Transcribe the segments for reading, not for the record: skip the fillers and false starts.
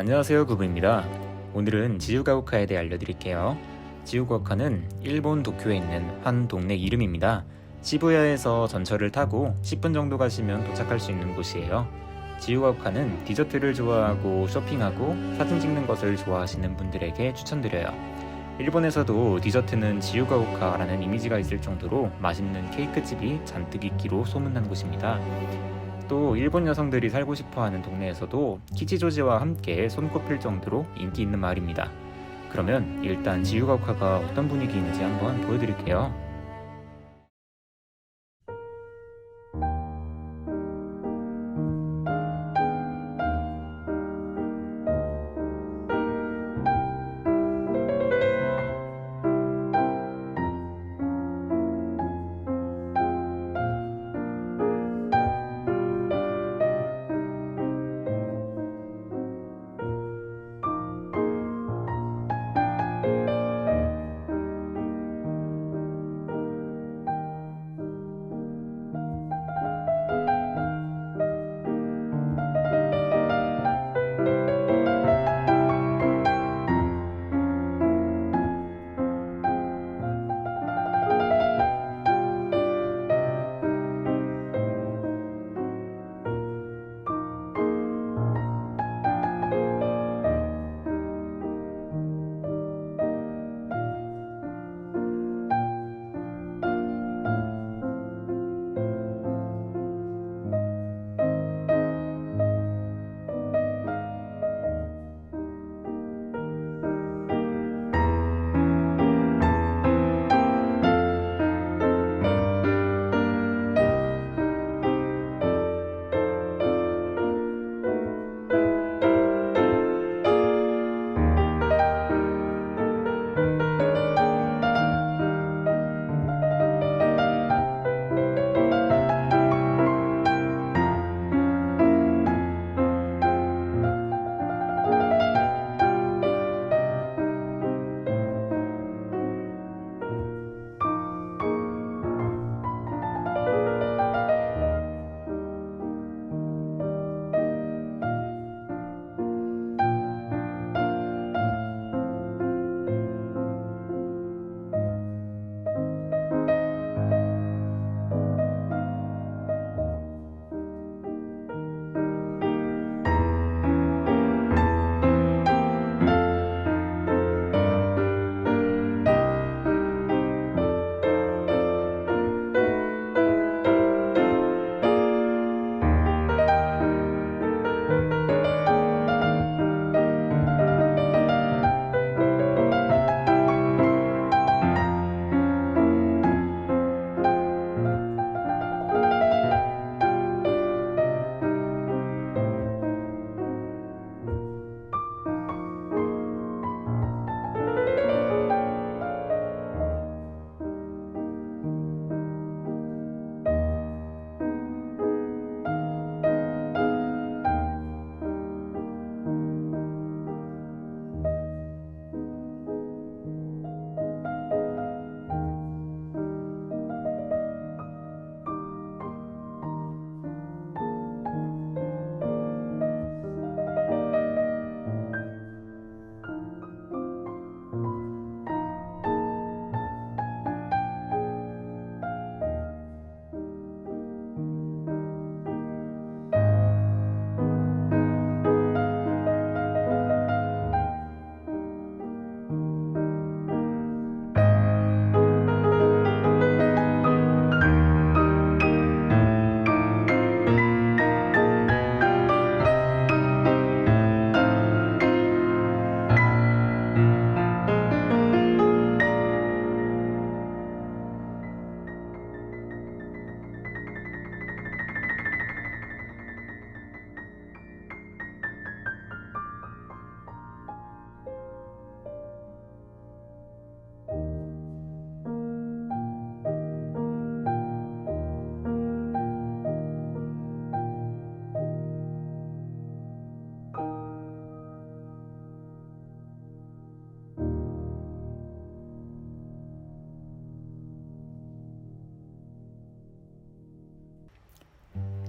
안녕하세요, 구부입니다. 오늘은 지유가오카에 대해 알려드릴게요. 지유가오카는 일본 도쿄에 있는 한 동네 이름입니다. 시부야에서 전철을 타고 10분 정도 가시면 도착할 수 있는 곳이에요. 지유가오카는 디저트를 좋아하고 쇼핑하고 사진 찍는 것을 좋아하시는 분들에게 추천드려요. 일본에서도 디저트는 지유가오카라는 이미지가 있을 정도로 맛있는 케이크집이 잔뜩 있기로 소문난 곳입니다. 또 일본 여성들이 살고 싶어하는 동네에서도 키치조지와 함께 손꼽힐 정도로 인기 있는 마을입니다. 그러면 일단 지유가오카가 어떤 분위기인지 한번 보여드릴게요.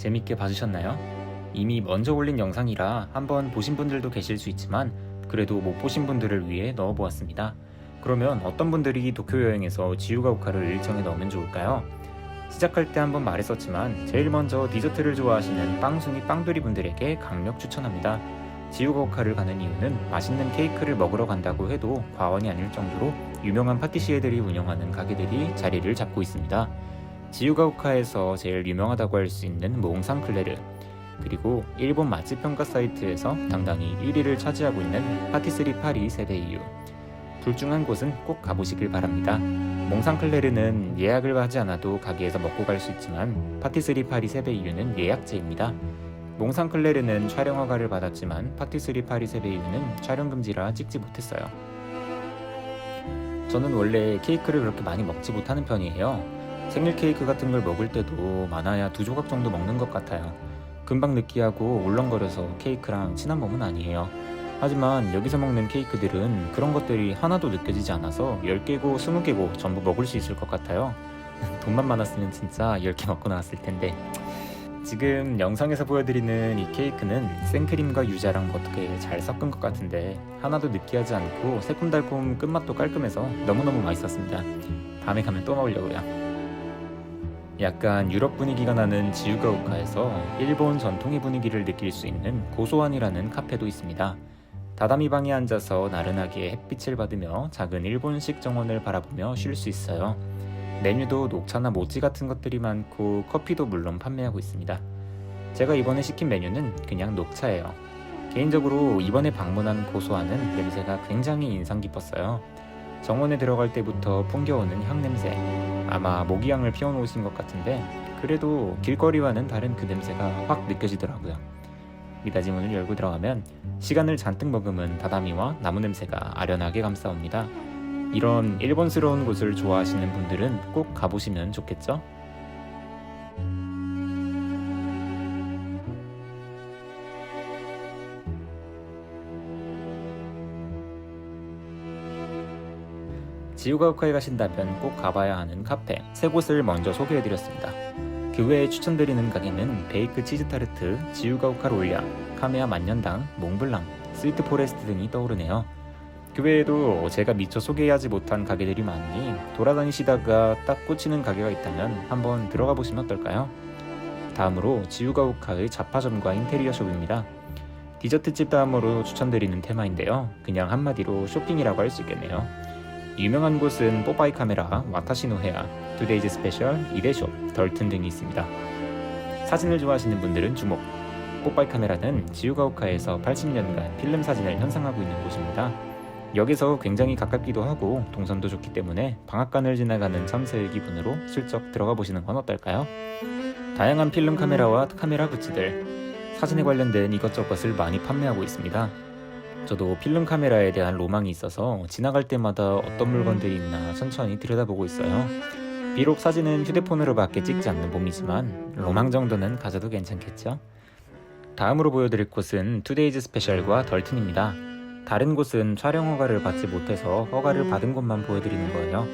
재밌게 봐주셨나요? 이미 먼저 올린 영상이라 한번 보신 분들도 계실 수 있지만 그래도 못 보신 분들을 위해 넣어보았습니다. 그러면 어떤 분들이 도쿄 여행에서 지유가오카를 일정에 넣으면 좋을까요? 시작할 때 한번 말했었지만 제일 먼저 디저트를 좋아하시는 빵순이 빵돌이 분들에게 강력 추천합니다. 지유가오카를 가는 이유는 맛있는 케이크를 먹으러 간다고 해도 과언이 아닐 정도로 유명한 파티시에들이 운영하는 가게들이 자리를 잡고 있습니다. 지유가오카에서 제일 유명하다고 할 수 있는 몽상클레르, 그리고 일본 맛집 평가 사이트에서 당당히 1위를 차지하고 있는 파티스리 파리 세베이유, 둘 중 한 곳은 꼭 가보시길 바랍니다. 몽상클레르는 예약을 하지 않아도 가게에서 먹고 갈 수 있지만 파티스리 파리 세베이유는 예약제입니다. 몽상클레르는 촬영 허가를 받았지만 파티스리 파리 세베이유는 촬영 금지라 찍지 못했어요. 저는 원래 케이크를 그렇게 많이 먹지 못하는 편이에요. 생일 케이크 같은 걸 먹을 때도 많아야 2조각 정도 먹는 것 같아요. 금방 느끼하고 울렁거려서 케이크랑 친한 몸은 아니에요. 하지만 여기서 먹는 케이크들은 그런 것들이 하나도 느껴지지 않아서 10개고 20개고 전부 먹을 수 있을 것 같아요. 돈만 많았으면 진짜 10개 먹고 나왔을 텐데. 지금 영상에서 보여드리는 이 케이크는 생크림과 유자랑 어떻게 잘 섞은 것 같은데 하나도 느끼하지 않고 새콤달콤 끝맛도 깔끔해서 너무너무 맛있었습니다. 다음에 가면 또 먹으려고요. 약간 유럽 분위기가 나는 지유가오카에서 일본 전통의 분위기를 느낄 수 있는 고소한이라는 카페도 있습니다. 다다미 방에 앉아서 나른하게 햇빛을 받으며 작은 일본식 정원을 바라보며 쉴 수 있어요. 메뉴도 녹차나 모찌 같은 것들이 많고 커피도 물론 판매하고 있습니다. 제가 이번에 시킨 메뉴는 그냥 녹차예요. 개인적으로 이번에 방문한 고소한은 냄새가 굉장히 인상 깊었어요. 정원에 들어갈 때부터 풍겨오는 향 냄새, 아마 모기향을 피워놓으신 것 같은데 그래도 길거리와는 다른 그 냄새가 확 느껴지더라고요. 미닫이 문을 열고 들어가면 시간을 잔뜩 머금은 다다미와 나무 냄새가 아련하게 감싸옵니다. 이런 일본스러운 곳을 좋아하시는 분들은 꼭 가보시면 좋겠죠? 지유가오카에 가신다면 꼭 가봐야 하는 카페 3곳을 먼저 소개해드렸습니다. 그 외에 추천드리는 가게는 베이크 치즈타르트, 지유가오카 롤야, 카메아 만년당, 몽블랑, 스위트 포레스트 등이 떠오르네요. 그 외에도 제가 미처 소개하지 못한 가게들이 많으니 돌아다니시다가 딱 꽂히는 가게가 있다면 한번 들어가 보시면 어떨까요? 다음으로 지유가오카의 잡화점과 인테리어 숍입니다. 디저트집 다음으로 추천드리는 테마인데요. 그냥 한마디로 쇼핑이라고 할 수 있겠네요. 유명한 곳은 뽀빠이 카메라, 와타시노 헤아, 투데이즈 스페셜, 이데숍, 덜튼 등이 있습니다. 사진을 좋아하시는 분들은 주목! 뽀빠이 카메라는 지유가오카에서 80년간 필름 사진을 현상하고 있는 곳입니다. 여기서 굉장히 가깝기도 하고 동선도 좋기 때문에 방앗간을 지나가는 참새의 기분으로 슬쩍 들어가 보시는 건 어떨까요? 다양한 필름 카메라와 카메라 굿즈들, 사진에 관련된 이것저것을 많이 판매하고 있습니다. 저도 필름 카메라에 대한 로망이 있어서 지나갈 때마다 어떤 물건들이 있나 천천히 들여다보고 있어요. 비록 사진은 휴대폰으로 밖에 찍지 않는 몸이지만 로망 정도는 가져도 괜찮겠죠? 다음으로 보여드릴 곳은 투데이즈 스페셜과 덜튼입니다. 다른 곳은 촬영 허가를 받지 못해서 허가를 받은 곳만 보여드리는 거예요.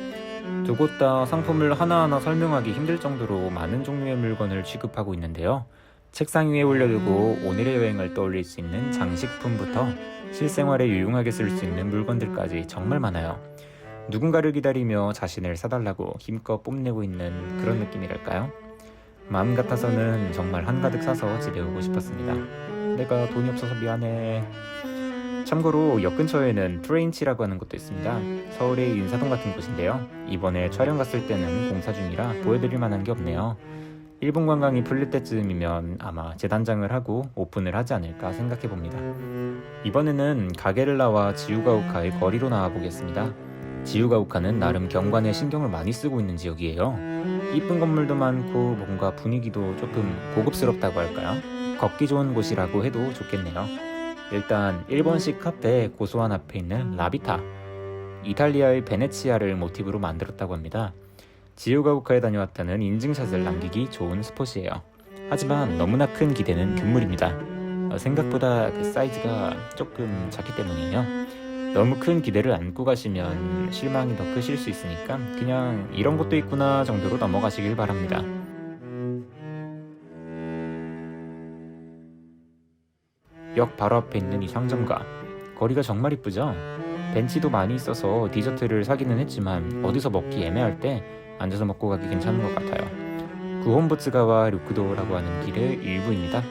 두 곳 다 상품을 하나하나 설명하기 힘들 정도로 많은 종류의 물건을 취급하고 있는데요. 책상 위에 올려두고 오늘의 여행을 떠올릴 수 있는 장식품부터 실생활에 유용하게 쓸 수 있는 물건들까지 정말 많아요. 누군가를 기다리며 자신을 사달라고 힘껏 뽐내고 있는 그런 느낌이랄까요? 마음 같아서는 정말 한가득 사서 집에 오고 싶었습니다. 내가 돈이 없어서 미안해. 참고로 역 근처에는 프레인치라고 하는 곳도 있습니다. 서울의 인사동 같은 곳인데요. 이번에 촬영 갔을 때는 공사 중이라 보여드릴 만한 게 없네요. 일본 관광이 풀릴 때쯤이면 아마 재단장을 하고 오픈을 하지 않을까 생각해봅니다. 이번에는 가게를 나와 지유가오카의 거리로 나와보겠습니다. 지유가오카는 나름 경관에 신경을 많이 쓰고 있는 지역이에요. 이쁜 건물도 많고 뭔가 분위기도 조금 고급스럽다고 할까요? 걷기 좋은 곳이라고 해도 좋겠네요. 일단 일본식 카페 고소한 앞에 있는 라비타, 이탈리아의 베네치아를 모티브로 만들었다고 합니다. 지유가오카에 다녀왔다는 인증샷을 남기기 좋은 스폿이에요. 하지만 너무나 큰 기대는 금물입니다. 생각보다 그 사이즈가 조금 작기 때문이에요. 너무 큰 기대를 안고 가시면 실망이 더 크실 수 있으니까 그냥 이런 것도 있구나 정도로 넘어가시길 바랍니다. 역 바로 앞에 있는 이 상점과 거리가 정말 이쁘죠? 벤치도 많이 있어서 디저트를 사기는 했지만 어디서 먹기 애매할 때 앉아서 먹고 가기 괜찮은 것 같아요. 구혼부츠가와 류크도라고 하는 길의 일부입니다.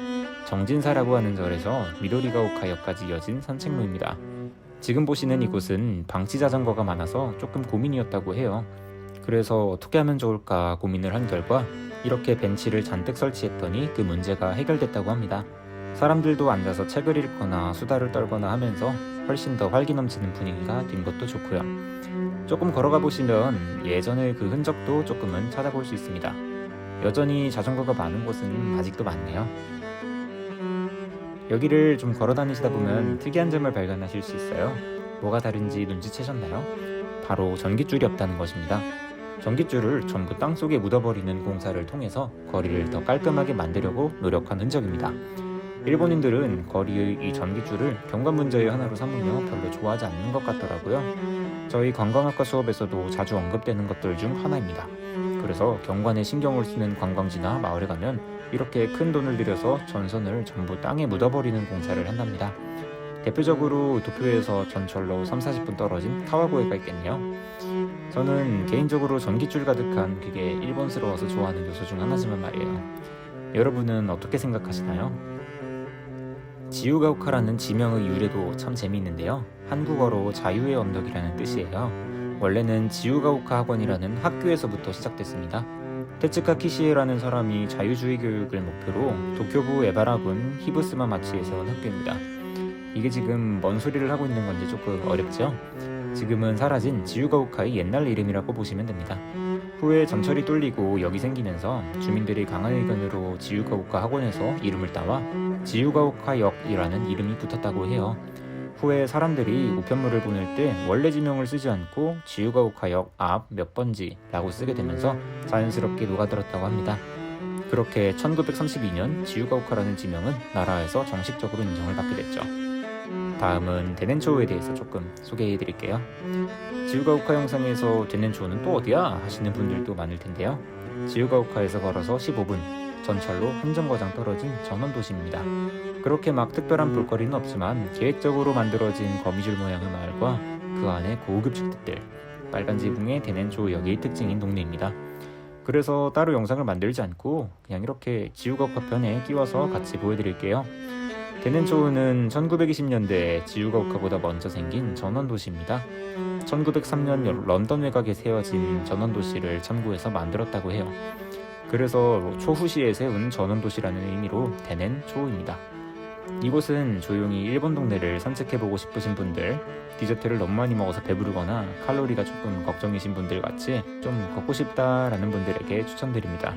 정진사라고 하는 절에서 미도리가오카역까지 이어진 산책로입니다. 지금 보시는 이곳은 방치 자전거가 많아서 조금 고민이었다고 해요. 그래서 어떻게 하면 좋을까 고민을 한 결과 이렇게 벤치를 잔뜩 설치했더니 그 문제가 해결됐다고 합니다. 사람들도 앉아서 책을 읽거나 수다를 떨거나 하면서 훨씬 더 활기 넘치는 분위기가 된 것도 좋고요. 조금 걸어가 보시면 예전의 그 흔적도 조금은 찾아볼 수 있습니다. 여전히 자전거가 많은 곳은 아직도 많네요. 여기를 좀 걸어 다니시다 보면 특이한 점을 발견하실 수 있어요. 뭐가 다른지 눈치채셨나요? 바로 전깃줄이 없다는 것입니다. 전깃줄을 전부 땅속에 묻어버리는 공사를 통해서 거리를 더 깔끔하게 만들려고 노력한 흔적입니다. 일본인들은 거리의 이 전깃줄을 경관 문제의 하나로 삼으며 별로 좋아하지 않는 것 같더라고요. 저희 관광학과 수업에서도 자주 언급되는 것들 중 하나입니다. 그래서 경관에 신경을 쓰는 관광지나 마을에 가면 이렇게 큰 돈을 들여서 전선을 전부 땅에 묻어버리는 공사를 한답니다. 대표적으로 도쿄에서 전철로 3-40분 떨어진 카와고에가 있겠네요. 저는 개인적으로 전깃줄 가득한 그게 일본스러워서 좋아하는 요소 중 하나지만 말이에요. 여러분은 어떻게 생각하시나요? 지유가오카라는 지명의 유래도 참 재미있는데요. 한국어로 자유의 언덕이라는 뜻이에요. 원래는 지유가오카 학원이라는 학교에서부터 시작됐습니다. 테츠카 키시에라는 사람이 자유주의 교육을 목표로 도쿄부 에바라군 히부스마 마치에 세운 학교입니다. 이게 지금 뭔 소리를 하고 있는 건지 조금 어렵죠? 지금은 사라진 지유가오카의 옛날 이름이라고 보시면 됩니다. 후에 전철이 뚫리고 역이 생기면서 주민들이 강한 의견으로 지유가오카 학원에서 이름을 따와 지유가오카역이라는 이름이 붙었다고 해요. 후에 사람들이 우편물을 보낼 때 원래 지명을 쓰지 않고 지유가오카역 앞 몇 번지라고 쓰게 되면서 자연스럽게 녹아들었다고 합니다. 그렇게 1932년 지유가오카라는 지명은 나라에서 정식적으로 인정을 받게 됐죠. 다음은 데넨초우에 대해서 조금 소개해드릴게요. 지유가오카 영상에서 데넨초우는 또 어디야? 하시는 분들도 많을 텐데요. 지유가오카에서 걸어서 15분, 전철로 한 정거장 떨어진 전원도시입니다. 그렇게 막 특별한 볼거리는 없지만 계획적으로 만들어진 거미줄 모양의 마을과 그 안에 고급 주택들, 빨간 지붕의 데넨초우역이 특징인 동네입니다. 그래서 따로 영상을 만들지 않고 그냥 이렇게 지유가오카 편에 끼워서 같이 보여드릴게요. 데넨초우는 1920년대 지유가오카보다 먼저 생긴 전원도시입니다. 1903년 런던 외곽에 세워진 전원도시를 참고해서 만들었다고 해요. 그래서 초후시에 세운 전원도시라는 의미로 데넨초우입니다. 이곳은 조용히 일본 동네를 산책해보고 싶으신 분들, 디저트를 너무 많이 먹어서 배부르거나 칼로리가 조금 걱정이신 분들 같이 좀 걷고 싶다라는 분들에게 추천드립니다.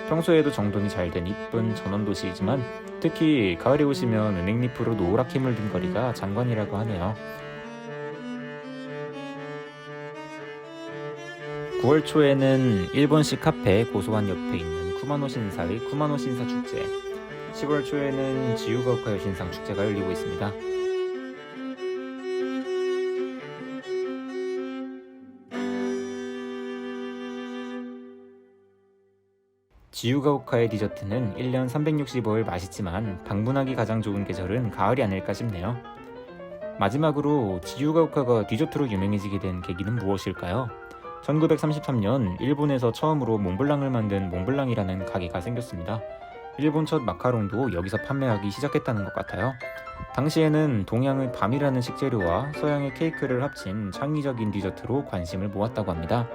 평소에도 정돈이 잘 된 이쁜 전원도시이지만 특히 가을에 오시면 은행잎으로 노랗게 물든 거리가 장관이라고 하네요. 9월 초에는 일본식 카페 고소한 옆에 있는 쿠마노 신사의 쿠마노 신사 축제, 10월 초에는 지유가오카 여신상 축제가 열리고 있습니다. 지유가오카의 디저트는 1년 365일 맛있지만 방문하기 가장 좋은 계절은 가을이 아닐까 싶네요. 마지막으로 지유가오카가 디저트로 유명해지게 된 계기는 무엇일까요? 1933년 일본에서 처음으로 몽블랑을 만든 몽블랑이라는 가게가 생겼습니다. 일본 첫 마카롱도 여기서 판매하기 시작했다는 것 같아요. 당시에는 동양의 밤이라는 식재료와 서양의 케이크를 합친 창의적인 디저트로 관심을 모았다고 합니다.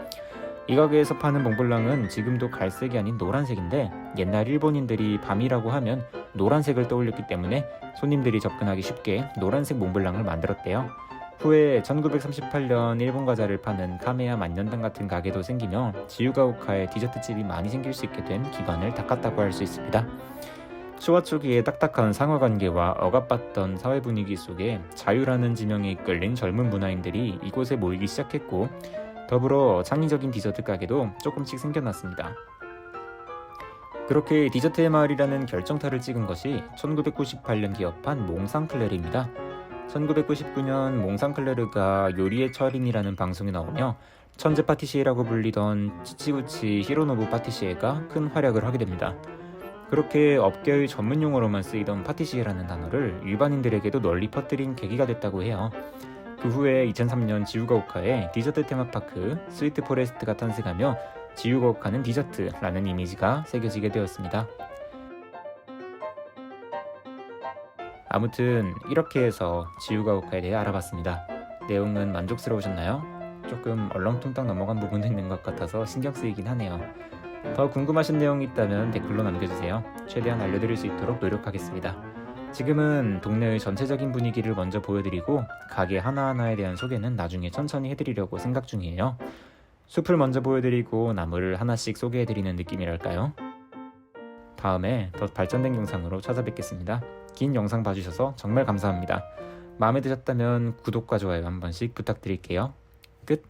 이 가게에서 파는 몽블랑은 지금도 갈색이 아닌 노란색인데 옛날 일본인들이 밤이라고 하면 노란색을 떠올렸기 때문에 손님들이 접근하기 쉽게 노란색 몽블랑을 만들었대요. 후에 1938년 일본 과자를 파는 카메야 만년당 같은 가게도 생기며 지유가오카에 디저트집이 많이 생길 수 있게 된 기반을 닦았다고 할 수 있습니다. 쇼와 초기의 딱딱한 상하관계와 억압받던 사회 분위기 속에 자유라는 지명에 이끌린 젊은 문화인들이 이곳에 모이기 시작했고 더불어 창의적인 디저트 가게도 조금씩 생겨났습니다. 그렇게 디저트의 마을이라는 결정타를 찍은 것이 1998년 기업한 몽상클레르입니다. 1999년 몽상클레르가 요리의 철인이라는 방송에 나오며 천재 파티시에라고 불리던 치치구치 히로노부 파티시에가 큰 활약을 하게 됩니다. 그렇게 업계의 전문 용어로만 쓰이던 파티시에라는 단어를 일반인들에게도 널리 퍼뜨린 계기가 됐다고 해요. 그 후에 2003년 지우가오카에 디저트 테마파크 스위트 포레스트가 탄생하며 지우가오카는 디저트라는 이미지가 새겨지게 되었습니다. 아무튼 이렇게 해서 지우가오카에 대해 알아봤습니다. 내용은 만족스러우셨나요? 조금 얼렁뚱땅 넘어간 부분도 있는 것 같아서 신경 쓰이긴 하네요. 더 궁금하신 내용이 있다면 댓글로 남겨주세요. 최대한 알려드릴 수 있도록 노력하겠습니다. 지금은 동네의 전체적인 분위기를 먼저 보여드리고 가게 하나하나에 대한 소개는 나중에 천천히 해드리려고 생각 중이에요. 숲을 먼저 보여드리고 나무를 하나씩 소개해드리는 느낌이랄까요? 다음에 더 발전된 영상으로 찾아뵙겠습니다. 긴 영상 봐주셔서 정말 감사합니다. 마음에 드셨다면 구독과 좋아요 한 번씩 부탁드릴게요. 끝!